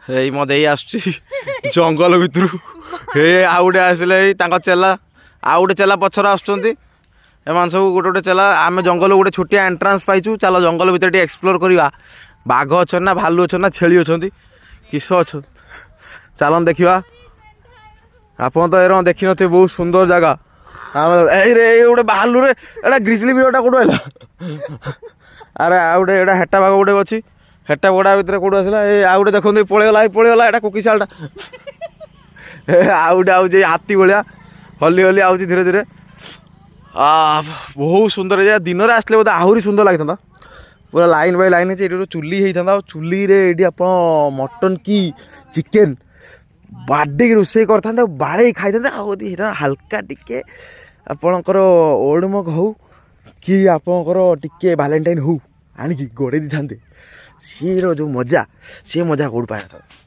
ଏଇ ମୋ ଦେଇ ଆସୁଛି ଜଙ୍ଗଲ ଭିତରୁ ହେ ଆଉ ଗୋଟେ ଆସିଲେ ଏଇ ତାଙ୍କ ଚେଲା ଆଉ ଗୋଟେ ଚେଲା ପଛରେ ଆସୁଛନ୍ତି ଏମାନେ ସବୁ ଗୋଟେ ଗୋଟେ ଚେଲା ଆମେ ଜଙ୍ଗଲ ଗୋଟେ ଛୋଟିଆ ଏଣ୍ଟ୍ରାନ୍ସ ପାଇଛୁ ଚାଲ ଜଙ୍ଗଲ ଭିତରେ ଟିକେ ଏକ୍ସପ୍ଲୋର କରିବା ବାଘ ଅଛନ୍ତି ନା ଭାଲୁ ଅଛନ୍ତି ନା ଛେଳି ଅଛନ୍ତି କିସ ଅଛନ୍ତି ଚାଲନ୍ତୁ ଦେଖିବା ଆପଣ ତ ଏର ଦେଖିନଥିବେ ବହୁତ ସୁନ୍ଦର ଜାଗା ଏଇରେ ଏଇ ଗୋଟେ ଭାଲୁରେ ଏଇଟା ଗ୍ରିଜଲି ବିରଟା କୋଉଠୁ ହେଲା ଆରେ ଆଉ ଗୋଟେ ଏଇଟା ହେଟା ବାଘ ଗୋଟେ ଅଛି ହେଟା ବଡ଼ା ଭିତରେ କୋଉଠୁ ଆସିଲା ଏ ଆଉ ଗୋଟେ ଦେଖନ୍ତୁ ପଳେଇଗଲା ଏଇଟା କୋକିଶାଳଟା ଆଉ ଗୋଟେ ଆଉଛି ହାତୀ ଭଳିଆ ହଲି ହଲି ଆଉଛି ଧୀରେ ଧୀରେ ବହୁତ ସୁନ୍ଦର ଜାଗା ଦିନରେ ଆସିଲେ ବୋଧେ ଆହୁରି ସୁନ୍ଦର ଲାଗିଥାନ୍ତା ପୁରା ଲାଇନ୍ ବାଇ ଲାଇନ୍ ହେଇଛି ଏଠି ଗୋଟେ ଚୁଲି ହେଇଥାନ୍ତା ଆଉ ଚୁଲିରେ ଏଇଠି ଆପଣ ମଟନ୍ କି ଚିକେନ୍ ବାଡ଼େଇକି ରୋଷେଇ କରିଥାନ୍ତେ ଆଉ ବାଡ଼େଇ ଖାଇଥାନ୍ତେ ଆଉ ଯଦି ହେଇଥାନ୍ତା ହାଲକା ଟିକେ ଆପଣଙ୍କର ଓଲ୍ଡ ମଗ୍ ହଉ କି ଆପଣଙ୍କର ଟିକେ ଭାଲେଣ୍ଟାଇନ୍ ହଉ ଆଣିକି ଗୋଡ଼େଇ ଦେଇଥାନ୍ତେ ସିଏର ଯେଉଁ ମଜା ସେ ମଜା କେଉଁଠୁ ପାଇଥାନ୍ତା